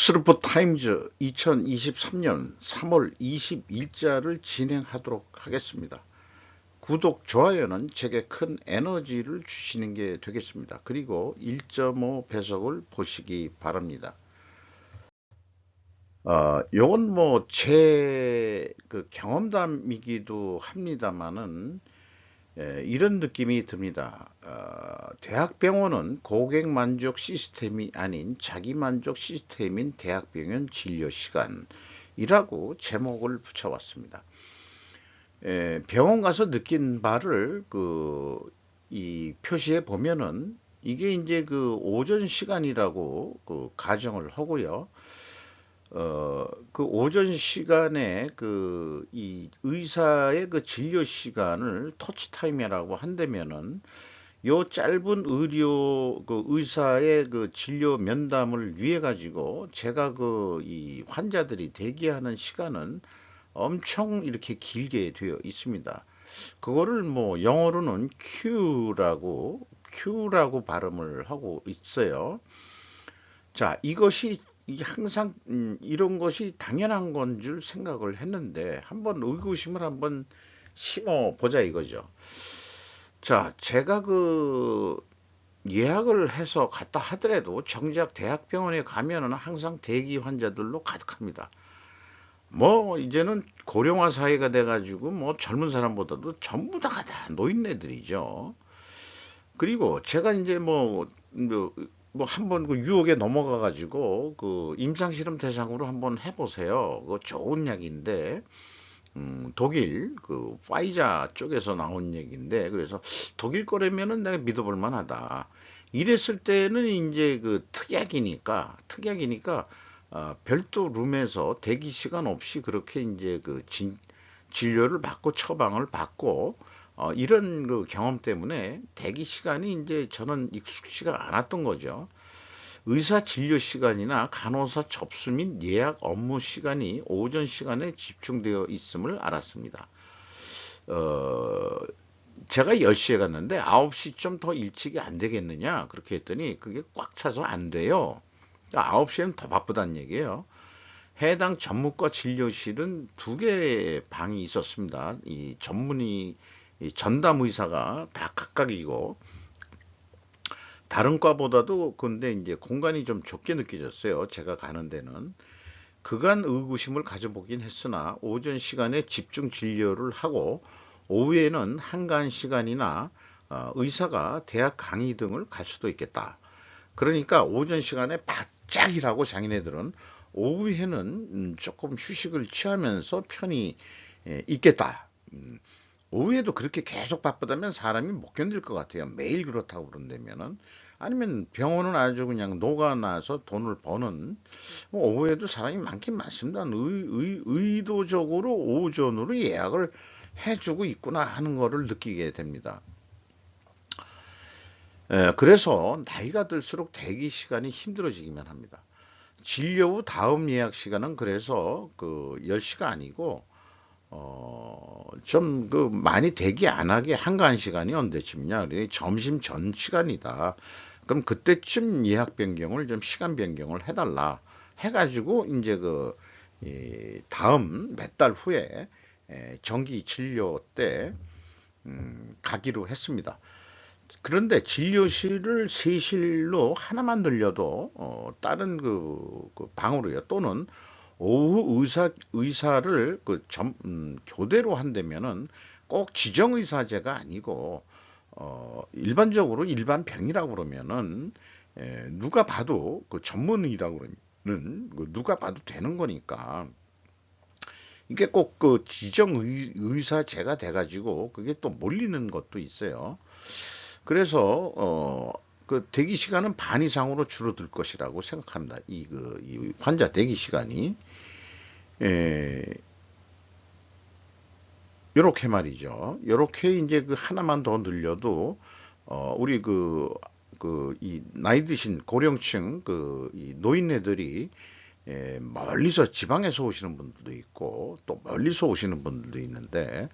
뉴스르포 타임즈 2023년 3월 20일자를 진행하도록 하겠습니다. 구독, 좋아요는 제게 큰 에너지를 주시는 게 되겠습니다. 그리고 1.5 배속을 보시기 바랍니다. 요건 뭐 제 경험담이기도 합니다만은 이런 느낌이 듭니다. 대학병원은 고객 만족 시스템이 아닌 자기 만족 시스템인 대학병원 진료 시간이라고 제목을 붙여왔습니다. 병원 가서 느낀 바를 이 표시에 보면은 이게 이제 오전 시간이라고 가정을 하고요. 오전 시간에 이 의사의 진료 시간을 터치타임이라고 한다면은 요 짧은 의사의 진료 면담을 위해 가지고 제가 이 환자들이 대기하는 시간은 엄청 이렇게 길게 되어 있습니다. 그거를 뭐 영어로는 Q라고 발음을 하고 있어요. 자, 이게 항상 이런 것이 당연한 건 줄 생각을 했는데 한번 의구심을 한번 심어 보자 이거죠. 자, 제가 예약을 해서 갔다 하더라도 정작 대학병원에 가면은 항상 대기 환자들로 가득합니다. 뭐 이제는 고령화 사회가 돼가지고 뭐 젊은 사람보다도 전부 다가 다 노인네들이죠. 그리고 제가 이제 한번 유혹에 넘어가 가지고 임상실험 대상으로 한번 해보세요. 좋은 약인데 독일 파이자 쪽에서 나온 얘기인데 그래서 독일 거라면은 내가 믿어볼 만하다. 이랬을 때는 이제 특약이니까 별도 룸에서 대기 시간 없이 그렇게 이제 진료를 받고 처방을 받고 이런 경험 때문에 대기 시간이 이제 저는 익숙치가 않았던 거죠. 의사 진료 시간이나 간호사 접수 및 예약 업무 시간이 오전 시간에 집중되어 있음을 알았습니다. 어, 제가 10시에 갔는데 9시 좀 더 일찍이 안 되겠느냐? 그렇게 했더니 그게 꽉 차서 안 돼요. 9시에는 더 바쁘다는 얘기예요. 해당 전문과 진료실은 두 개의 방이 있었습니다. 이 전담 의사가 다 각각이고 다른 과보다도 근데 이제 공간이 좀 좁게 느껴졌어요. 제가 가는 데는. 그간 의구심을 가져보긴 했으나 오전 시간에 집중 진료를 하고 오후에는 한가한 시간이나 의사가 대학 강의 등을 갈 수도 있겠다. 그러니까 오전 시간에 바짝 일하고 장인애들은 오후에는 조금 휴식을 취하면서 편히 있겠다. 오후에도 그렇게 계속 바쁘다면 사람이 못 견딜 것 같아요. 매일 그렇다고 그런다면은. 아니면 병원은 아주 그냥 녹아나서 돈을 버는 뭐 오후에도 사람이 많긴 많습니다. 의도적으로 오전으로 예약을 해주고 있구나 하는 거를 느끼게 됩니다. 그래서 나이가 들수록 대기 시간이 힘들어지기만 합니다. 진료 후 다음 예약 시간은 그래서 10시가 아니고 좀 많이 대기 안 하게 한가한 시간이 언제쯤이냐? 점심 전 시간이다. 그럼 그때쯤 예약 변경을 좀 시간 변경을 해달라. 해가지고 이제 다음 몇 달 후에 정기 진료 때 가기로 했습니다. 그런데 진료실을 세실로 하나만 늘려도 다른 그 방으로요. 또는 오후 의사를 교대로 한다면은 꼭 지정의사제가 아니고 일반적으로 일반 병이라고 그러면은 누가 봐도 전문의라고 그러면 누가 봐도 되는 거니까 이게 꼭 지정의사제가 돼가지고 그게 또 몰리는 것도 있어요. 그래서 대기 시간은 반 이상으로 줄어들 것이라고 생각합니다. 이 환자 대기 시간이 요렇게 말이죠. 요렇게 이제 하나만 더 늘려도 우리 이 나이 드신 고령층 이 노인네들이 멀리서 지방에서 오시는 분들도 있고 또 멀리서 오시는 분들도 있는데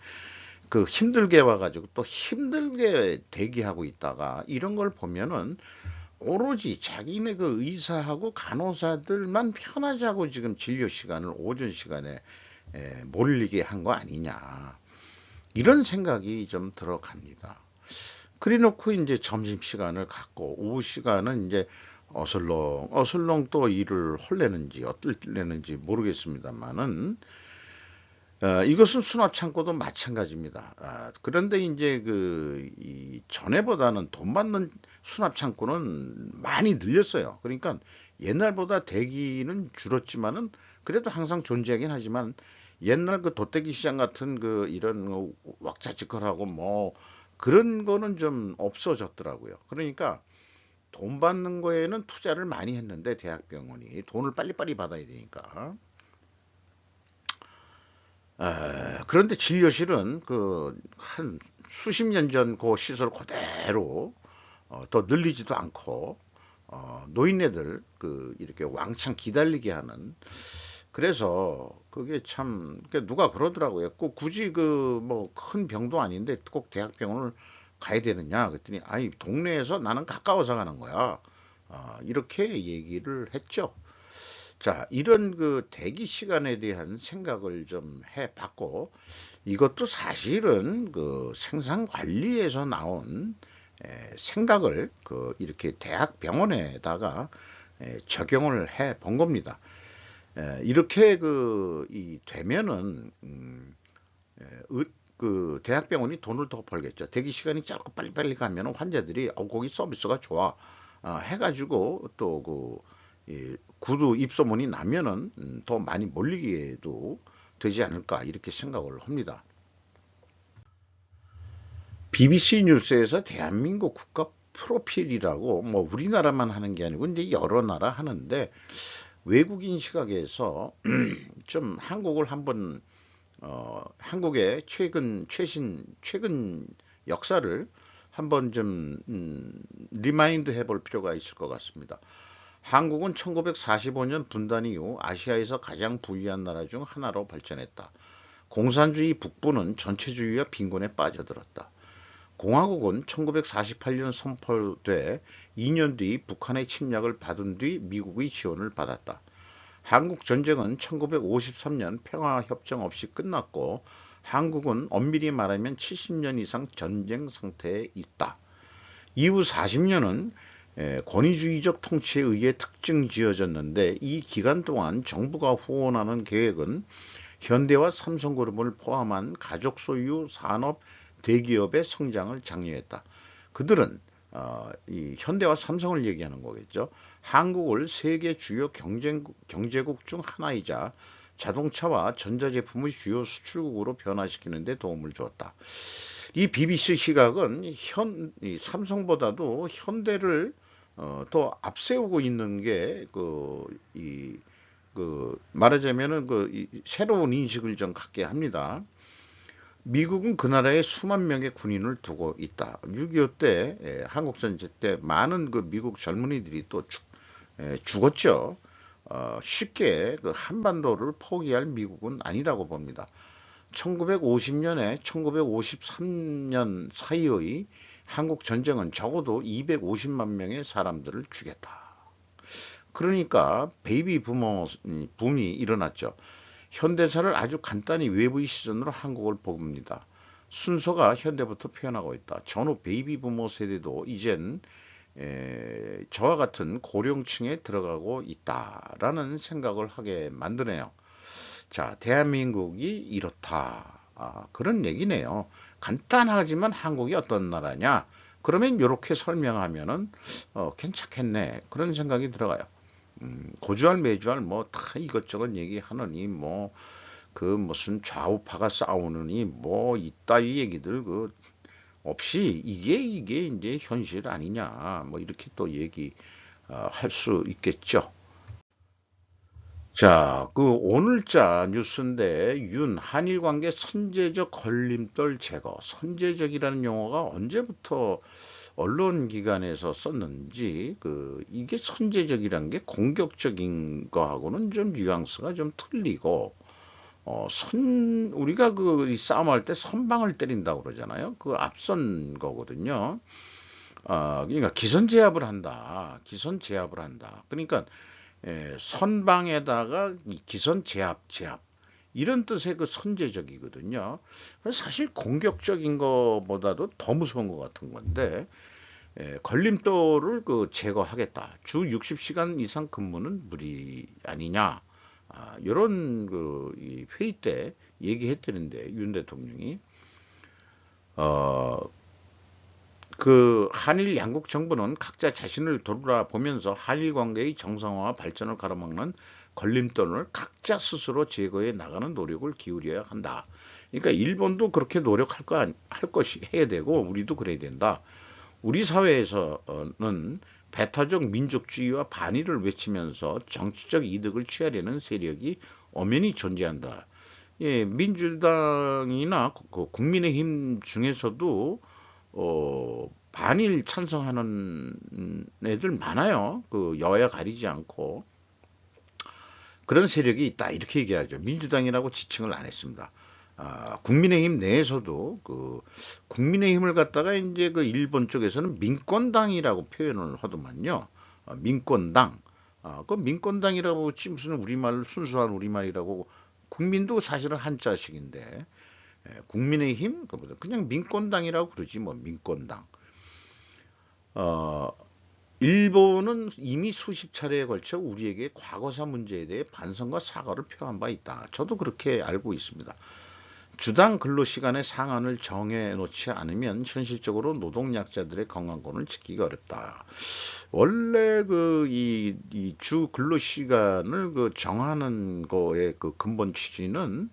힘들게 와가지고 또 힘들게 대기하고 있다가 이런 걸 보면은 오로지 자기네 그 의사하고 간호사들만 편하자고 지금 진료 시간을 오전 시간에 몰리게 한 거 아니냐. 이런 생각이 좀 들어갑니다. 그래 놓고 이제 점심시간을 갖고 오후 시간은 이제 어슬렁 또 일을 헐레는지 어떨래는지 모르겠습니다만은 이것은 수납 창고도 마찬가지입니다. 그런데 이제 이 전에보다는 돈 받는 수납 창고는 많이 늘렸어요. 그러니까 옛날보다 대기는 줄었지만은 그래도 항상 존재하긴 하지만 옛날 그 도떼기 시장 같은 그 이런 왁자지껄하고 뭐 그런 거는 좀 없어졌더라고요. 그러니까 돈 받는 거에는 투자를 많이 했는데 대학병원이 돈을 빨리빨리 받아야 되니까. 그런데 진료실은 그 한 수십 년 전 그 시설 그대로 더 늘리지도 않고 노인네들 그 이렇게 왕창 기다리게 하는. 그래서 그게 참 누가 그러더라고요. 꼭 굳이 그 뭐 큰 병도 아닌데 꼭 대학병원을 가야 되느냐 그랬더니 아니 동네에서 나는 가까워서 가는 거야. 이렇게 얘기를 했죠. 자, 이런 그 대기 시간에 대한 생각을 좀 해봤고, 이것도 사실은 그 생산 관리에서 나온 생각을 그 이렇게 대학 병원에다가 적용을 해 본 겁니다. 이렇게 이 되면은 그 대학병원이 돈을 더 벌겠죠. 대기 시간이 짧고 빨리빨리 가면 환자들이 거기 서비스가 좋아 해가지고 또 구두 입소문이 나면은 더 많이 몰리게도 되지 않을까 이렇게 생각을 합니다. BBC 뉴스에서 대한민국 국가 프로필이라고 뭐 우리나라만 하는 게 아니고 이제 여러 나라 하는데 외국인 시각에서 좀 한국을 한번 한국의 최근 역사를 한번 좀 리마인드 해볼 필요가 있을 것 같습니다. 한국은 1945년 분단 이후 아시아에서 가장 부유한 나라 중 하나로 발전했다. 공산주의 북부는 전체주의와 빈곤에 빠져들었다. 공화국은 1948년 선포돼 2년 뒤 북한의 침략을 받은 뒤 미국의 지원을 받았다. 한국 전쟁은 1953년 평화협정 없이 끝났고 한국은 엄밀히 말하면 70년 이상 전쟁 상태에 있다. 이후 40년은 권위주의적 통치에 의해 특징 지어졌는데 이 기간 동안 정부가 후원하는 계획은 현대와 삼성그룹을 포함한 가족 소유 산업 대기업의 성장을 장려했다. 그들은 이 현대와 삼성을 얘기하는 거겠죠. 한국을 세계 주요 경제국 중 하나이자 자동차와 전자제품의 주요 수출국으로 변화시키는 데 도움을 주었다. 이 BBC 시각은 이 삼성보다도 현대를 더 앞세우고 있는 게 말하자면은 새로운 인식을 좀 갖게 합니다. 미국은 그 나라에 수만 명의 군인을 두고 있다. 6.25 때, 한국 전쟁 때 많은 그 미국 젊은이들이 또 죽었죠. 쉽게 그 한반도를 포기할 미국은 아니라고 봅니다. 1950년에 1953년 사이의 한국 전쟁은 적어도 250만 명의 사람들을 죽였다. 그러니까 베이비 붐이 일어났죠. 현대사를 아주 간단히 외부의 시선으로 한국을 봅니다. 순서가 현대부터 표현하고 있다. 전후 베이비 부모 세대도 이젠 저와 같은 고령층에 들어가고 있다라는 생각을 하게 만드네요. 자, 대한민국이 이렇다. 그런 얘기네요. 간단하지만 한국이 어떤 나라냐? 그러면 이렇게 설명하면은 괜찮겠네. 그런 생각이 들어가요. 고주할 매주할 뭐 다 이것저것 얘기하느니 뭐 그 무슨 좌우파가 싸우느니 뭐 이따위 얘기들 그 없이 이게 이제 현실 아니냐 뭐 이렇게 또 얘기 할 수 있겠죠. 자, 그 오늘자 뉴스인데 한일 관계 선제적 걸림돌 제거. 선제적이라는 용어가 언제부터 언론 기관에서 썼는지 이게 선제적이라는 게 공격적인 거하고는 좀 뉘앙스가 좀 틀리고 우리가 이 싸움할 때 선방을 때린다고 그러잖아요. 그 앞선 거거든요. 그러니까 기선제압을 한다. 기선제압을 한다. 그러니까 선방에다가 이 기선제압 이런 뜻의 그 선제적이거든요. 그래서 사실 공격적인 것보다도 더 무서운 것 같은 건데 걸림돌을 그 제거하겠다. 주 60시간 이상 근무는 무리 아니냐. 이런 그이 회의 때 얘기했더는데 윤 대통령이 어, 그 한일 양국 정부는 각자 자신을 돌아보면서 한일 관계의 정상화와 발전을 가로막는 걸림돌을 각자 스스로 제거해 나가는 노력을 기울여야 한다. 그러니까 일본도 그렇게 노력할 할 것이 해야 되고 우리도 그래야 된다. 우리 사회에서는 배타적 민족주의와 반의를 외치면서 정치적 이득을 취하려는 세력이 엄연히 존재한다. 예, 민주당이나 그 국민의힘 중에서도 반일 찬성하는 애들 많아요. 그 여야 가리지 않고 그런 세력이 있다 이렇게 얘기하죠. 민주당이라고 지칭을 안 했습니다. 국민의힘 내에서도 그 국민의힘을 갖다가 이제 그 일본 쪽에서는 민권당이라고 표현을 하더만요. 민권당. 그 민권당이라고 치 무슨 우리말 순수한 우리말이라고 국민도 사실은 한자식인데 국민의힘 그보다 그냥 민권당이라고 그러지 뭐 민권당. 어, 일본은 이미 수십 차례에 걸쳐 우리에게 과거사 문제에 대해 반성과 사과를 표한 바 있다. 저도 그렇게 알고 있습니다. 주당 근로시간의 상한을 정해놓지 않으면 현실적으로 노동약자들의 건강권을 지키기 어렵다. 원래 그 이 주 근로시간을 그 정하는 거의 그 근본 취지는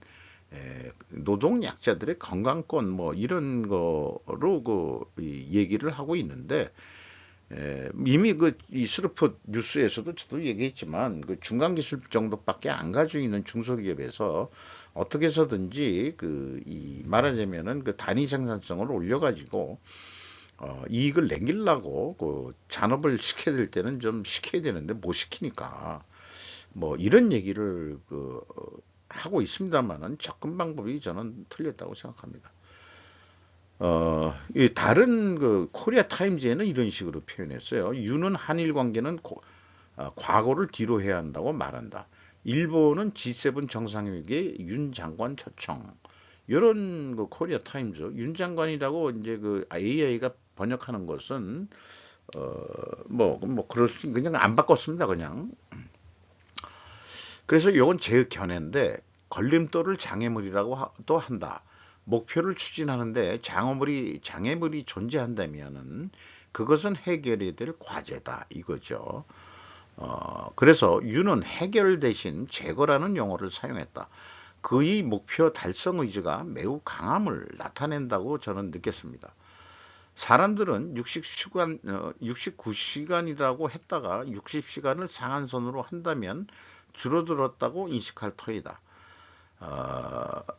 노동약자들의 건강권 뭐 이런 거로 그 얘기를 하고 있는데 이미 그 이 스루프 뉴스에서도 저도 얘기했지만 그 중간 기술 정도밖에 안 가지고 있는 중소기업에서 어떻게 해서든지 그 이 말하자면은 그 단위 생산성을 올려가지고 이익을 남기려고 그 잔업을 시켜야 될 때는 좀 시켜야 되는데 못 시키니까 뭐 이런 얘기를 그 하고 있습니다만은 접근 방법이 저는 틀렸다고 생각합니다. 이 다른 그 코리아 타임즈에는 이런 식으로 표현했어요. 유는 한일 관계는 과거를 뒤로 해야 한다고 말한다. 일본은 G7 정상회의에 윤 장관 초청. 이런 그 코리아 타임즈 윤 장관이라고 이제 그 AI가 번역하는 것은 뭐 그럴 수 그냥 안 바꿨습니다 그냥. 그래서 이건 제 견해인데 걸림돌을 장애물이라고 또 한다. 목표를 추진하는데 장애물이 존재한다면은 그것은 해결해야 될 과제다 이거죠. 그래서 유는 해결 대신 제거라는 용어를 사용했다. 그의 목표 달성 의지가 매우 강함을 나타낸다고 저는 느꼈습니다. 사람들은 69시간이라고 했다가 60시간을 상한선으로 한다면 줄어들었다고 인식할 터이다.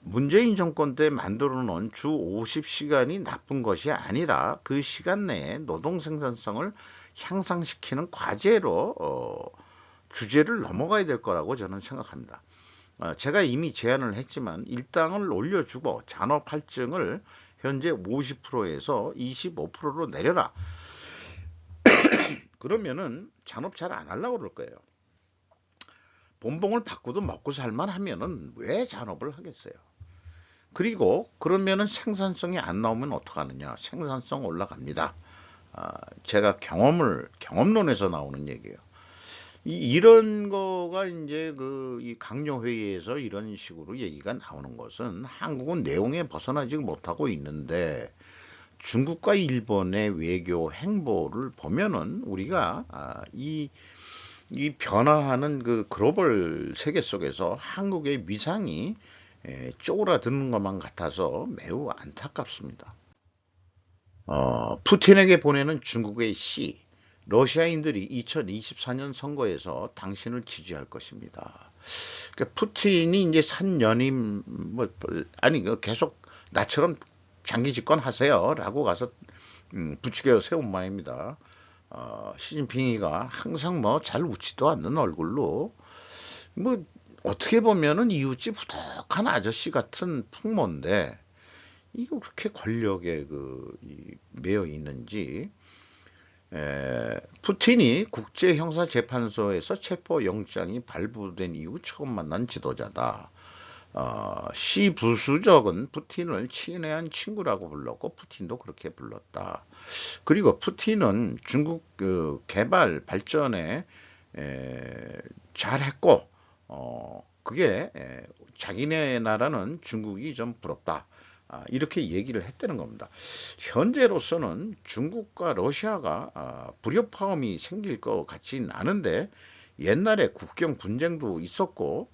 문재인 정권 때 만들어 놓은 주 50시간이 나쁜 것이 아니라 그 시간 내에 노동 생산성을 향상시키는 과제로 주제를 넘어가야 될 거라고 저는 생각합니다. 제가 이미 제안을 했지만 일당을 올려주고 잔업 할증을 현재 50%에서 25%로 내려라. 그러면은 잔업 잘 안 하려고 그럴 거예요. 본봉을 받고도 먹고 살만 하면은 왜 잔업을 하겠어요? 그리고 그러면은 생산성이 안 나오면 어떡하느냐? 생산성 올라갑니다. 제가 경험론에서 나오는 얘기예요. 이런 거가 이제 그 이 강요 회의에서 이런 식으로 얘기가 나오는 것은 한국은 내용에 벗어나지 못하고 있는데 중국과 일본의 외교 행보를 보면은 우리가 이 변화하는 그 글로벌 세계 속에서 한국의 위상이 쪼그라드는 것만 같아서 매우 안타깝습니다. 푸틴에게 보내는 중국의 시, 러시아인들이 2024년 선거에서 당신을 지지할 것입니다. 그러니까 푸틴이 이제 산 연임 뭐 아니 계속 나처럼 장기 집권하세요라고 가서 부추겨 세운 모양입니다. 시진핑이가 항상 뭐 잘 웃지도 않는 얼굴로 뭐 어떻게 보면은 이웃집 후덕한 아저씨 같은 풍모인데 이거 그렇게 권력에 매여 있는지 푸틴이 국제형사재판소에서 체포영장이 발부된 이후 처음 만난 지도자다. 시 부수적은 푸틴을 친애한 친구라고 불렀고 푸틴도 그렇게 불렀다. 그리고 푸틴은 중국 그 개발 발전에 잘했고 그게 자기네 나라는 중국이 좀 부럽다. 이렇게 얘기를 했다는 겁니다. 현재로서는 중국과 러시아가 불협화음이 생길 것 같진 않은데 옛날에 국경 분쟁도 있었고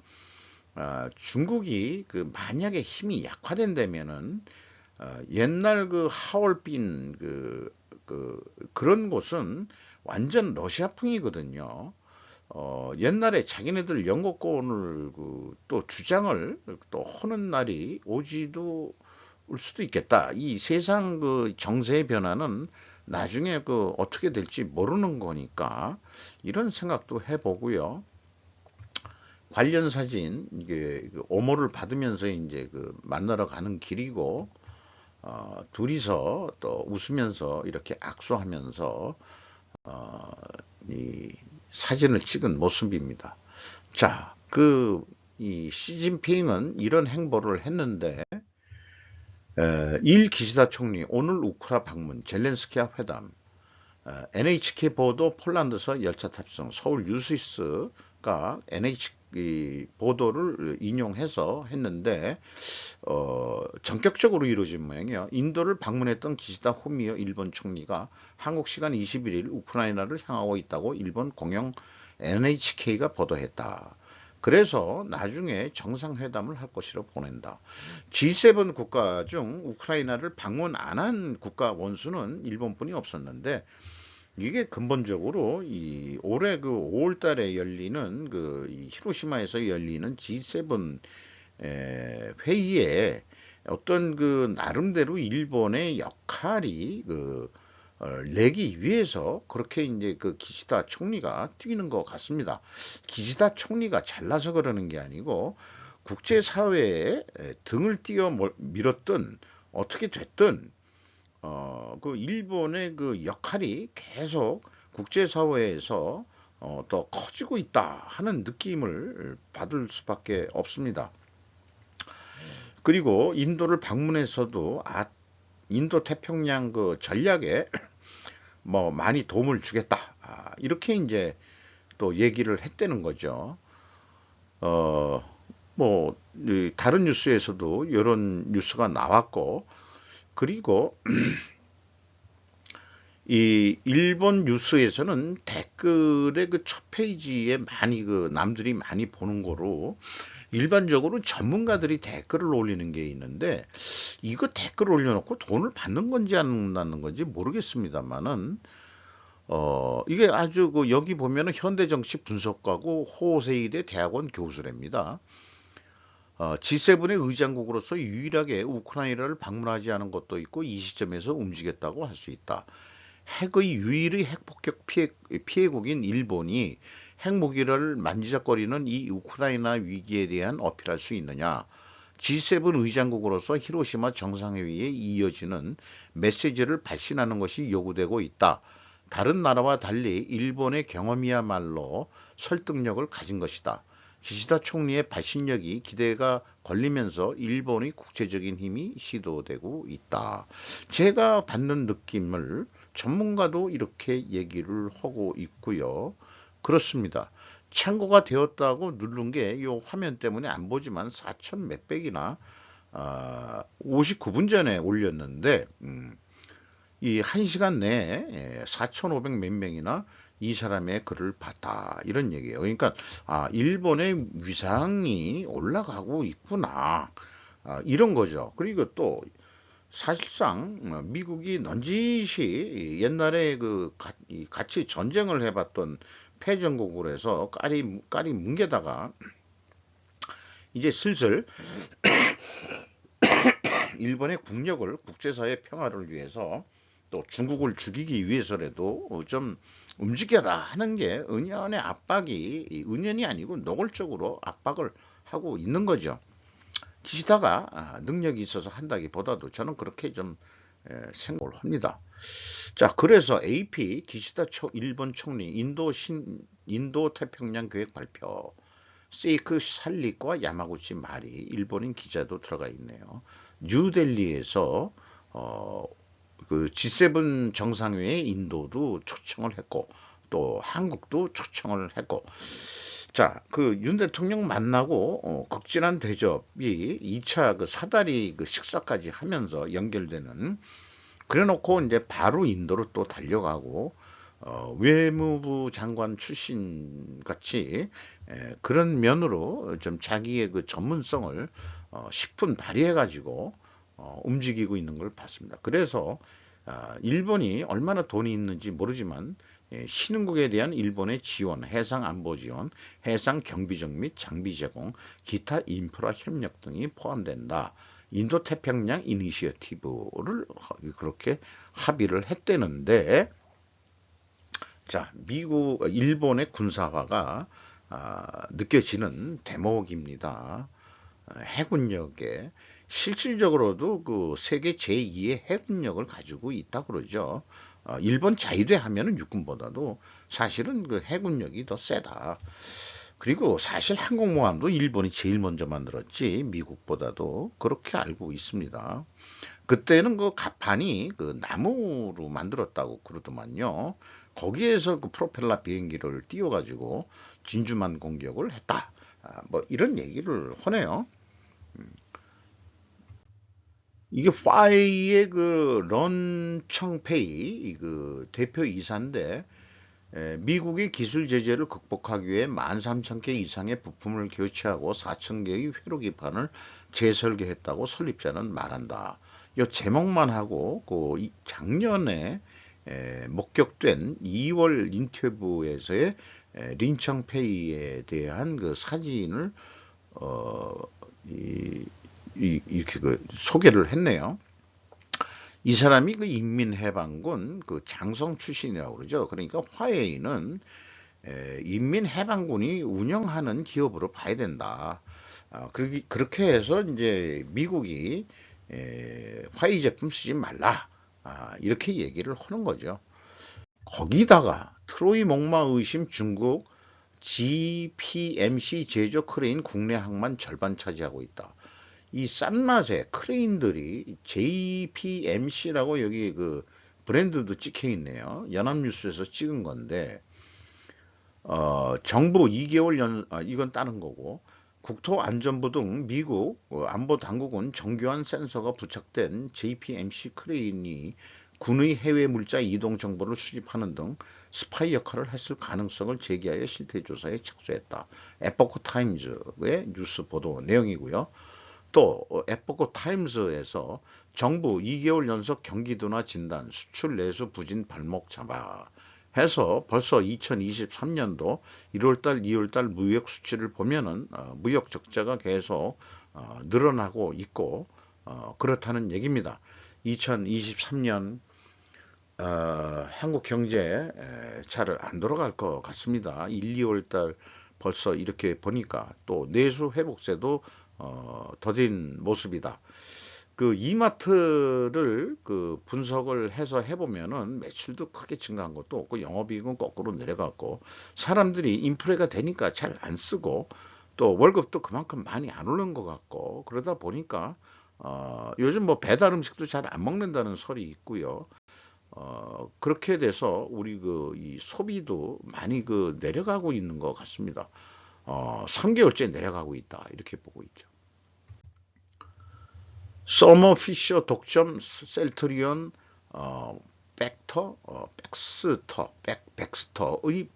중국이 그 만약에 힘이 약화된다면은 옛날 그 하얼빈 그런 곳은 완전 러시아풍이거든요. 옛날에 자기네들 영국권을 또 주장을 또 하는 날이 오지도 올 수도 있겠다. 이 세상 그 정세의 변화는 나중에 그 어떻게 될지 모르는 거니까 이런 생각도 해보고요. 관련 사진 이게 그 오모를 받으면서 이제 그 만나러 가는 길이고 둘이서 또 웃으면서 이렇게 악수하면서 어, 이 사진을 찍은 모습입니다. 자, 이 시진핑은 이런 행보를 했는데 일 기시다 총리 오늘 우크라 방문, 젤렌스키와 회담, NHK 보도 폴란드서 열차 탑승, 서울 뉴스위스가 NHK 보도를 인용해서 했는데 전격적으로 이루어진 모양이에요. 인도를 방문했던 기시다 후미오 일본 총리가 한국 시간 21일 우크라이나를 향하고 있다고 일본 공영 NHK가 보도했다. 그래서 나중에 정상회담을 할 것으로 보낸다. G7 국가 중 우크라이나를 방문 안 한 국가 원수는 일본뿐이 없었는데 이게 근본적으로 이 올해 그 5월 달에 열리는 이 히로시마에서 열리는 G7 회의에 어떤 그 나름대로 일본의 역할이 내기 위해서 그렇게 이제 그 기시다 총리가 뛰는 것 같습니다. 기시다 총리가 잘나서 그러는 게 아니고 국제사회에 등을 띄어 밀었든 어떻게 됐든 그 일본의 그 역할이 계속 국제사회에서 더 커지고 있다 하는 느낌을 받을 수밖에 없습니다. 그리고 인도를 방문해서도 인도 태평양 그 전략에 뭐 많이 도움을 주겠다. 이렇게 이제 또 얘기를 했다는 거죠. 어, 뭐 다른 뉴스에서도 이런 뉴스가 나왔고 그리고 이 일본 뉴스에서는 댓글의 그 첫 페이지에 많이 남들이 많이 보는 거로 일반적으로 전문가들이 댓글을 올리는 게 있는데 이거 댓글 올려놓고 돈을 받는 건지 안 받는 건지 모르겠습니다만은 이게 아주 여기 보면은 현대정치 분석가고 호세이대 대학원 교수랍니다. G7의 의장국으로서 유일하게 우크라이나를 방문하지 않은 것도 있고 이 시점에서 움직였다고 할 수 있다. 핵의 유일의 핵폭격 피해국인 일본이 핵무기를 만지작거리는 이 우크라이나 위기에 대한 어필할 수 있느냐? G7 의장국으로서 히로시마 정상회의에 이어지는 메시지를 발신하는 것이 요구되고 있다. 다른 나라와 달리 일본의 경험이야말로 설득력을 가진 것이다. 기시다 총리의 발신력이 기대가 걸리면서 일본의 국제적인 힘이 시도되고 있다. 제가 받는 느낌을 전문가도 이렇게 얘기를 하고 있고요. 그렇습니다. 창고가 되었다고 누른 게 이 화면 때문에 안 보지만 4천 몇백이나 59분 전에 올렸는데 이 1시간 내에 4,500 몇 명이나 이 사람의 글을 봤다 이런 얘기예요. 그러니까 일본의 위상이 올라가고 있구나 이런 거죠. 그리고 또 사실상 미국이 넌지시 옛날에 같이 전쟁을 해봤던 패전국으로 해서 깔이 뭉개다가 이제 슬슬 일본의 국력을 국제사회 평화를 위해서 또 중국을 죽이기 위해서라도 좀 움직여라 하는 게 은연의 압박이 은연이 아니고 노골적으로 압박을 하고 있는 거죠. 기시다가 능력이 있어서 한다기보다도 저는 그렇게 좀 생각을 합니다. 자, 그래서 AP 기시다 일본 총리 인도 태평양 계획 발표 세이크 살리과 야마구치 마리 일본인 기자도 들어가 있네요. 뉴델리에서 어, 그 G7 정상회의에 인도도 초청을 했고 또 한국도 초청을 했고 자, 그 윤 대통령 만나고 극진한 대접이 2차 그 사다리 그 식사까지 하면서 연결되는 그래놓고 이제 바로 인도로 또 달려가고 외무부 장관 출신 같이 그런 면으로 좀 자기의 그 전문성을 10분 발휘해가지고 움직이고 있는 걸 봤습니다. 그래서 일본이 얼마나 돈이 있는지 모르지만 신흥국에 대한 일본의 지원, 해상 안보 지원, 해상 경비적 및 장비 제공, 기타 인프라 협력 등이 포함된다. 인도 태평양 이니시어티브를 그렇게 합의를 했대는데, 자, 일본의 군사화가 느껴지는 대목입니다. 해군력에 실질적으로도 그 세계 제2의 해군력을 가지고 있다 그러죠. 일본 자위대 하면은 육군보다도 사실은 그 해군력이 더 세다. 그리고 사실 항공모함도 일본이 제일 먼저 만들었지 미국보다도 그렇게 알고 있습니다. 그때는 그 갑판이 그 나무로 만들었다고 그러더만요. 거기에서 그 프로펠러 비행기를 띄워가지고 진주만 공격을 했다. 뭐 이런 얘기를 하네요. 이게 파이의 그 런 청페이 그 대표이사인데 미국의 기술 제재를 극복하기 위해 13,000개 이상의 부품을 교체하고 4,000개의 회로 기판을 재설계했다고 설립자는 말한다. 이 제목만 하고 그 작년에 목격된 2월 인터뷰에서의 린청페이에 대한 그 사진을 어, 이, 이렇게 그 소개를 했네요. 이 사람이 그 인민해방군 그 장성 출신이라고 그러죠. 그러니까 화웨이는 인민해방군이 운영하는 기업으로 봐야 된다. 그렇게 해서 이제 미국이 화웨이 제품 쓰지 말라. 이렇게 얘기를 하는 거죠. 거기다가 트로이 목마 의심 중국 GPMC 제조 크레인 국내 항만 절반 차지하고 있다. 이 싼 맛에 크레인들이 JPMC라고 여기 그 브랜드도 찍혀 있네요. 연합뉴스에서 찍은 건데 정부 2개월 이건 다른 거고 국토안전부 등 미국 안보 당국은 정교한 센서가 부착된 JPMC 크레인이 군의 해외 물자 이동 정보를 수집하는 등 스파이 역할을 했을 가능성을 제기하여 실태 조사에 착수했다. 에포크 타임즈의 뉴스 보도 내용이고요. 또 에포크 타임즈에서 정부 2개월 연속 경기도나 진단 수출 내수 부진 발목 잡아 해서 벌써 2023년도 1월달, 2월달 무역 수치를 보면은 무역 적자가 계속 늘어나고 있고 그렇다는 얘기입니다. 2023년 한국 경제 잘 안 돌아갈 것 같습니다. 1, 2월달 벌써 이렇게 보니까 또 내수 회복세도 더딘 모습이다. 그 이마트를 그 분석을 해서 해보면은 매출도 크게 증가한 것도 없고 영업이익은 거꾸로 내려갔고 사람들이 인플레가 되니까 잘 안 쓰고 또 월급도 그만큼 많이 안 오른 것 같고 그러다 보니까 요즘 뭐 배달 음식도 잘 안 먹는다는 설이 있고요. 그렇게 돼서 우리 그 이 소비도 많이 그 내려가고 있는 것 같습니다. 3개월째 내려가고 있다 이렇게 보고 있죠. 서머 피셔 독점 셀트리온 벡터 백스터의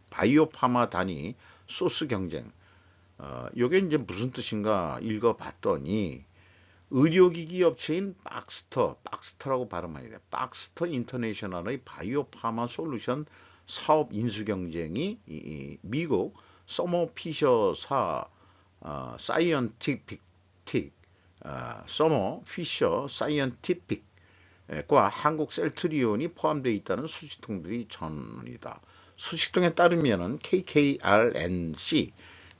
바이오 파마 단위 소스 경쟁 요게 이제 무슨 뜻인가 읽어봤더니 의료기기 업체인 박스터라고 발음해야 돼. 박스터 인터내셔널의 바이오 파마 솔루션 사업 인수 경쟁이 미국 서머 피셔사 사이언티픽 서머 피셔 사이언티픽과 한국 셀트리온이 포함되어 있다는 소식통들이 전이다. 소식통에 따르면은 KKRNC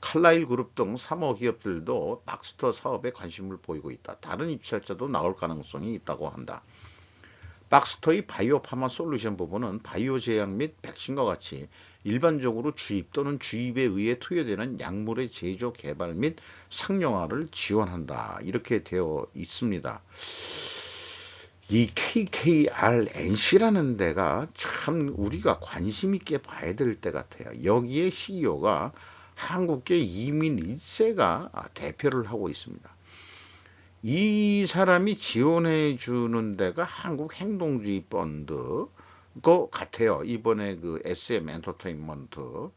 칼라일 그룹 등 사모 기업들도 박스터 사업에 관심을 보이고 있다. 다른 입찰자도 나올 가능성이 있다고 한다. 박스터의 바이오 파마 솔루션 부분은 바이오 제약 및 백신과 같이 일반적으로 주입 또는 주입에 의해 투여되는 약물의 제조 개발 및 상용화를 지원한다. 이렇게 되어 있습니다. 이 KKRNC라는 데가 참 우리가 관심 있게 봐야 될 때 같아요. 여기에 CEO가 한국계 이민 1세가 대표를 하고 있습니다. 이 사람이 지원해 주는 데가 한국행동주의 펀드 거 같아요. 이번에 그 SM 엔터테인먼트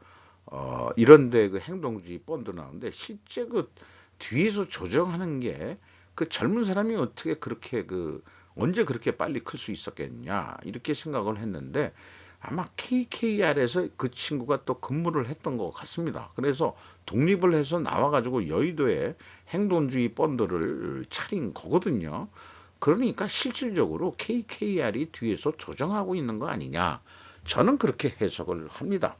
이런 데 그 행동주의 펀드 나오는데 실제 그 뒤에서 조정하는 게 그 젊은 사람이 어떻게 그렇게 그 언제 그렇게 빨리 클 수 있었겠냐 이렇게 생각을 했는데 아마 KKR에서 그 친구가 또 근무를 했던 것 같습니다. 그래서 독립을 해서 나와가지고 여의도에 행동주의 펀드를 차린 거거든요. 그러니까 실질적으로 KKR이 뒤에서 조정하고 있는 거 아니냐. 저는 그렇게 해석을 합니다.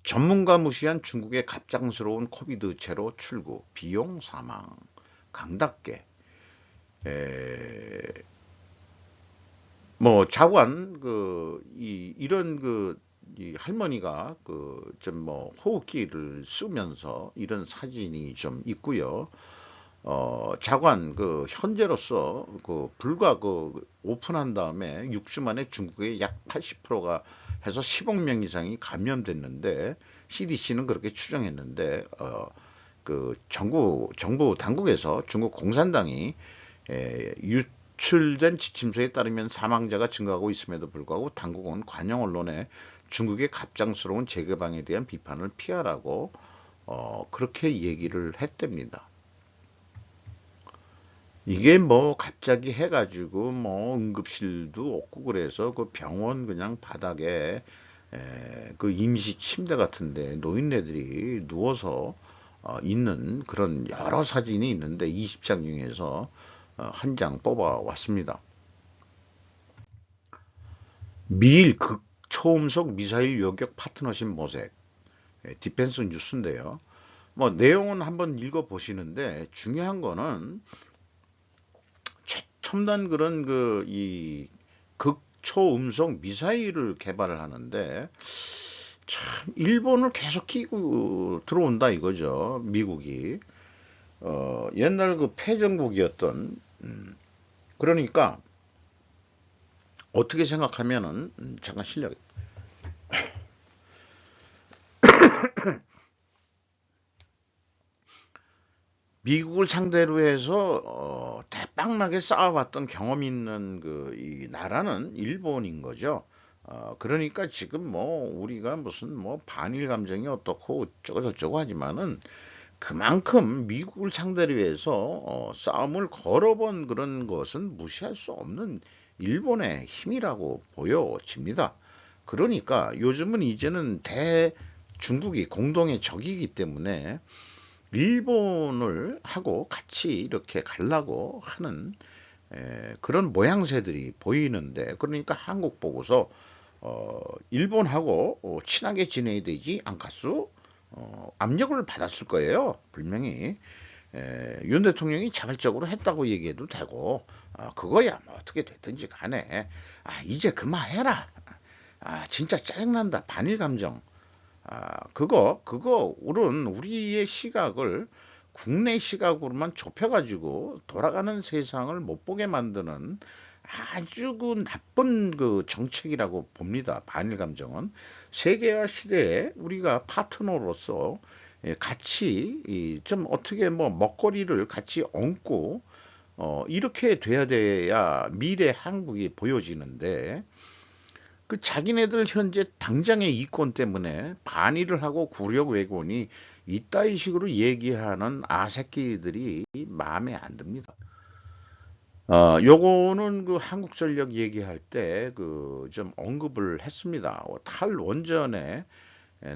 전문가 무시한 중국의 갑작스러운 코비드 제로 출구, 비용 사망, 강답계. 뭐 자관 이런 이 할머니가 그 좀 뭐 호흡기를 쓰면서 이런 사진이 좀 있고요. 자관 그 현재로서 그 불과 그 오픈한 다음에 6주 만에 중국의 약 80%가 해서 10억 명 이상이 감염됐는데 CDC는 그렇게 추정했는데 그 정부 당국에서 중국 공산당이 유출된 지침서에 따르면 사망자가 증가하고 있음에도 불구하고 당국은 관영 언론에 중국의 갑작스러운 재개방에 대한 비판을 피하라고 그렇게 얘기를 했답니다. 이게 뭐 갑자기 해가지고 뭐 응급실도 없고 그래서 그 병원 그냥 바닥에 그 임시 침대 같은데 노인네들이 누워서 있는 그런 여러 사진이 있는데 20장 중에서 한 장 뽑아 왔습니다. 미일 극초음속 미사일 요격 파트너십 모색 디펜스 뉴스인데요. 뭐 내용은 한번 읽어 보시는데 중요한 거는 최첨단 그런 그 이 극초음속 미사일을 개발을 하는데 참 일본을 계속 끼고 들어온다 이거죠. 미국이 옛날 그 패전국이었던 그러니까 어떻게 생각하면은 잠깐 실력 미국을 상대로 해서 대빵나게 싸워봤던 경험 있는 그 이 나라는 일본인 거죠. 그러니까 지금 뭐 우리가 무슨 뭐 반일 감정이 어떻고 어쩌고저쩌고 하지만은 그만큼 미국을 상대로 해서 싸움을 걸어본 그런 것은 무시할 수 없는 일본의 힘이라고 보여집니다. 그러니까 요즘은 이제는 중국이 공동의 적이기 때문에 일본을 하고 같이 이렇게 가려고 하는 그런 모양새들이 보이는데 그러니까 한국 보고서 일본하고 친하게 지내야 되지 않겠소? 압력을 받았을 거예요. 분명히 윤 대통령이 자발적으로 했다고 얘기해도 되고 그거야 뭐 어떻게 됐든지 간에 이제 그만해라. 진짜 짜증난다. 반일 감정. 그거 옳은 우리의 시각을 국내 시각으로만 좁혀가지고 돌아가는 세상을 못 보게 만드는 아주 그 나쁜 그 정책이라고 봅니다. 반일 감정은 세계화 시대에 우리가 파트너로서 같이 좀 어떻게 뭐 먹거리를 같이 얹고 이렇게 돼야 미래 한국이 보여지는데 그 자기네들 현재 당장의 이권 때문에 반일을 하고 구력 왜군이 이따위 식으로 얘기하는 아새끼들이 마음에 안 듭니다. 요거는 그 한국전력 얘기할 때 그 좀 언급을 했습니다. 탈원전에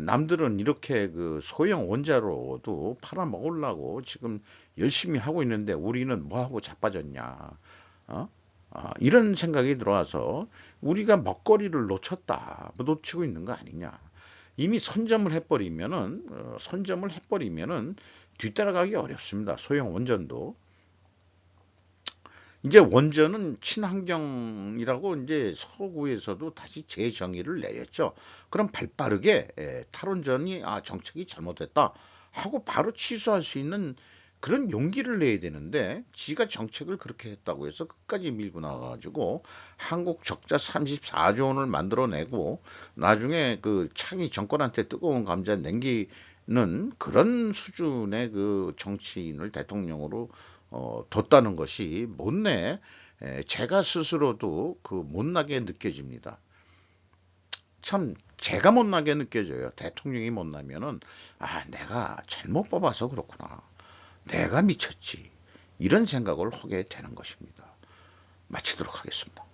남들은 이렇게 그 소형 원자로도 팔아먹으려고 지금 열심히 하고 있는데 우리는 뭐하고 자빠졌냐. 어? 이런 생각이 들어와서 우리가 먹거리를 놓쳤다, 뭐 놓치고 있는 거 아니냐. 이미 선점을 해버리면은 뒤따라가기 어렵습니다. 소형 원전도. 이제 원전은 친환경이라고 이제 서구에서도 다시 재정의를 내렸죠. 그럼 발빠르게 탈원전이 정책이 잘못됐다 하고 바로 취소할 수 있는 그런 용기를 내야 되는데 지가 정책을 그렇게 했다고 해서 끝까지 밀고 나가가지고 한국 적자 34조 원을 만들어내고 나중에 그 차기 정권한테 뜨거운 감자 냉기는 그런 수준의 그 정치인을 대통령으로 뒀다는 것이 못내 제가 스스로도 그 못나게 느껴집니다. 참 제가 못나게 느껴져요. 대통령이 못나면은 내가 잘못 뽑아서 그렇구나. 내가 미쳤지. 이런 생각을 하게 되는 것입니다. 마치도록 하겠습니다.